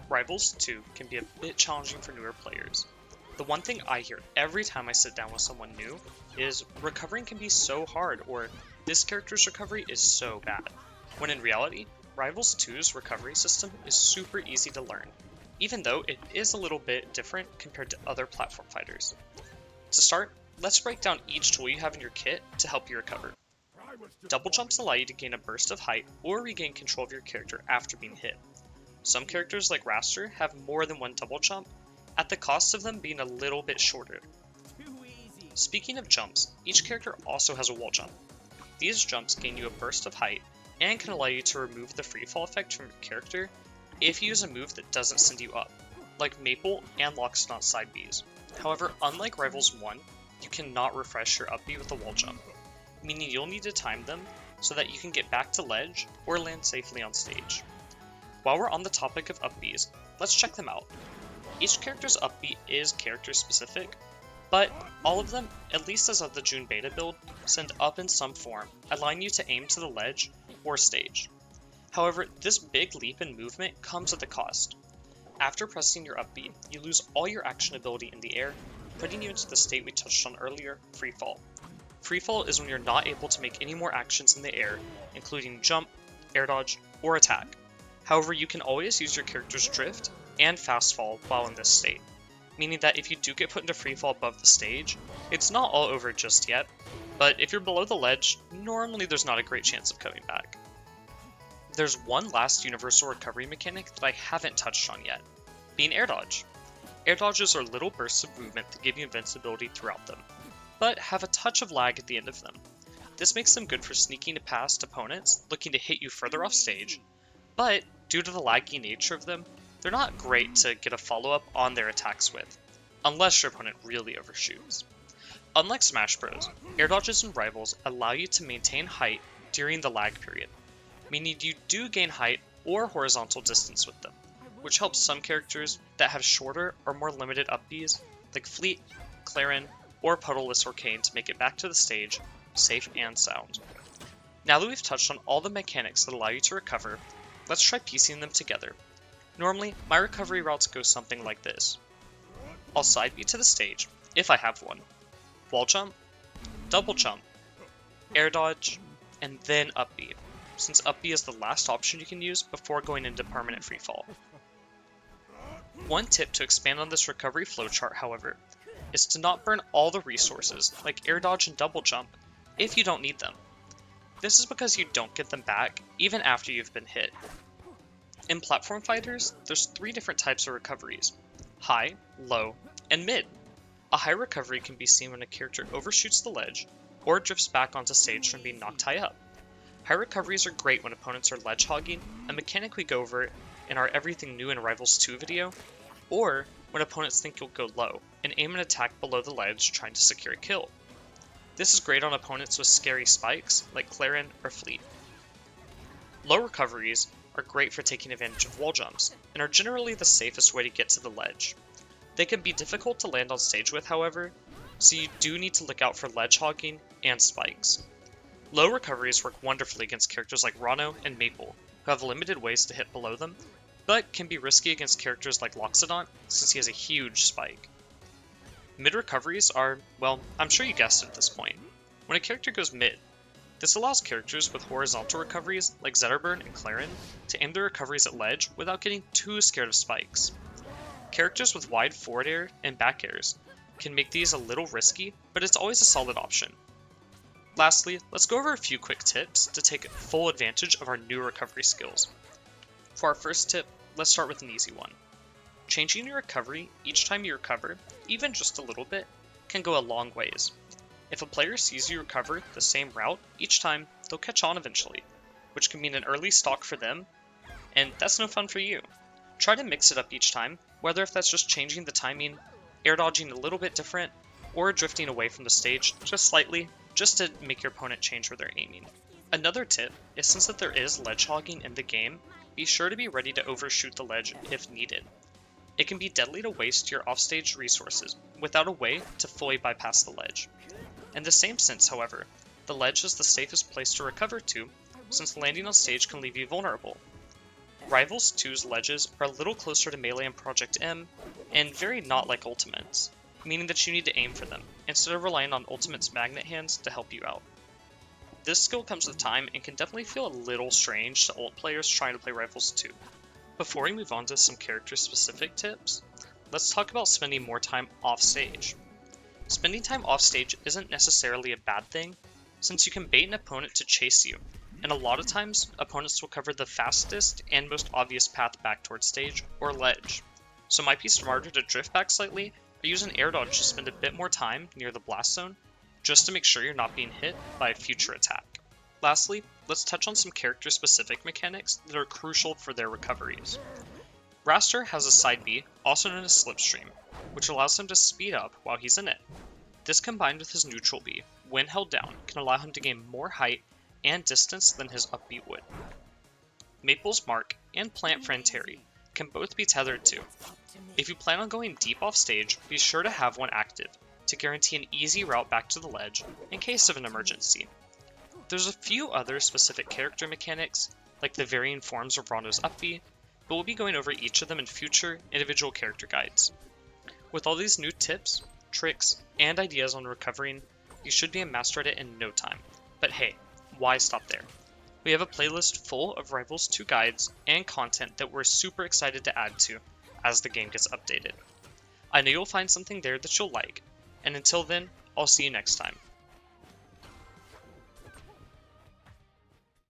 Rivals 2 can be a bit challenging for newer players. The one thing I hear every time I sit down with someone new is recovering can be so hard, or this character's recovery is so bad, when in reality, Rivals 2's recovery system is super easy to learn, even though it is a little bit different compared to other platform fighters. To start, let's break down each tool you have in your kit to help you recover. Double jumps allow you to gain a burst of height or regain control of your character after being hit. Some characters like Raster have more than one double jump, at the cost of them being a little bit shorter. Speaking of jumps, each character also has a wall jump. These jumps gain you a burst of height and can allow you to remove the freefall effect from your character if you use a move that doesn't send you up, like Maple and Locksnot side Bs. However, unlike Rivals 1, you cannot refresh your up B with a wall jump, meaning you'll need to time them so that you can get back to ledge or land safely on stage. While we're on the topic of up Bs, let's check them out. Each character's up B is character specific, but all of them, at least as of the June beta build, send up in some form, allowing you to aim to the ledge or stage. However, this big leap in movement comes at a cost. After pressing your up B, you lose all your action ability in the air, putting you into the state we touched on earlier, Freefall. Freefall is when you're not able to make any more actions in the air, including jump, air dodge, or attack. However, you can always use your character's drift and fast fall while in this state, meaning that if you do get put into freefall above the stage, it's not all over just yet, but if you're below the ledge, normally there's not a great chance of coming back. There's one last universal recovery mechanic that I haven't touched on yet, being air dodge. Air dodges are little bursts of movement that give you invincibility throughout them, but have a touch of lag at the end of them. This makes them good for sneaking past opponents looking to hit you further off stage, but due to the laggy nature of them, they're not great to get a follow-up on their attacks with, unless your opponent really overshoots. Unlike Smash Bros, air dodges and Rivals allow you to maintain height during the lag period, meaning you do gain height or horizontal distance with them, which helps some characters that have shorter or more limited up Bs, like Fleet, Clarin, or Puddleless or Kane to make it back to the stage, safe and sound. Now that we've touched on all the mechanics that allow you to recover, let's try piecing them together. Normally, my recovery routes go something like this. I'll side B to the stage, if I have one, wall jump, double jump, air dodge, and then up B, since up B is the last option you can use before going into permanent freefall. One tip to expand on this recovery flowchart, however, is to not burn all the resources, like air dodge and double jump, if you don't need them. This is because you don't get them back, even after you've been hit. In platform fighters, there's 3 different types of recoveries: high, low, and mid. A high recovery can be seen when a character overshoots the ledge, or drifts back onto stage from being knocked high up. High recoveries are great when opponents are ledge hogging, a mechanic we go over in our Everything New in Rivals 2 video, or when opponents think you'll go low, and aim an attack below the ledge trying to secure a kill. This is great on opponents with scary spikes, like Clarin or Fleet. Low recoveries are great for taking advantage of wall jumps, and are generally the safest way to get to the ledge. They can be difficult to land on stage with, however, so you do need to look out for ledge hogging and spikes. Low recoveries work wonderfully against characters like Rano and Maple, who have limited ways to hit below them, but can be risky against characters like Locksnot, since he has a huge spike. Mid recoveries are, well, I'm sure you guessed it at this point, when a character goes mid. This allows characters with horizontal recoveries, like Zetterburn and Clarin, to aim their recoveries at ledge without getting too scared of spikes. Characters with wide forward air and back airs can make these a little risky, but it's always a solid option. Lastly, let's go over a few quick tips to take full advantage of our new recovery skills. For our first tip, let's start with an easy one. Changing your recovery each time you recover, even just a little bit, can go a long ways. If a player sees you recover the same route each time, they'll catch on eventually, which can mean an early stock for them, and that's no fun for you. Try to mix it up each time, whether if that's just changing the timing, air dodging a little bit different, or drifting away from the stage just slightly, just to make your opponent change where they're aiming. Another tip is, since that there is ledge hogging in the game, be sure to be ready to overshoot the ledge if needed. It can be deadly to waste your offstage resources without a way to fully bypass the ledge. In the same sense, however, the ledge is the safest place to recover to, since landing on stage can leave you vulnerable. Rivals 2's ledges are a little closer to Melee and Project M, and very not like Ultimates, meaning that you need to aim for them, instead of relying on Ultimate's magnet hands to help you out. This skill comes with time and can definitely feel a little strange to ult players trying to play Rivals 2. Before we move on to some character-specific tips, let's talk about spending more time off stage. Spending time off stage isn't necessarily a bad thing, since you can bait an opponent to chase you, and a lot of times, opponents will cover the fastest and most obvious path back towards stage, or ledge. So it might be smarter to drift back slightly, or use an Airdodge to spend a bit more time near the blast zone, just to make sure you're not being hit by a future attack. Lastly, let's touch on some character-specific mechanics that are crucial for their recoveries. Raster has a side B, also known as Slipstream, which allows him to speed up while he's in it. This combined with his neutral B, when held down, can allow him to gain more height and distance than his up B would. Maple's Mark and Plant Friend Terry can both be tethered to. If you plan on going deep off stage, be sure to have one active, to guarantee an easy route back to the ledge in case of an emergency. There's a few other specific character mechanics, like the varying forms of Rondo's up B, but we'll be going over each of them in future individual character guides. With all these new tips, tricks, and ideas on recovering, you should be a master at it in no time. But hey, why stop there? We have a playlist full of Rivals 2 guides and content that we're super excited to add to as the game gets updated. I know you'll find something there that you'll like, and until then, I'll see you next time.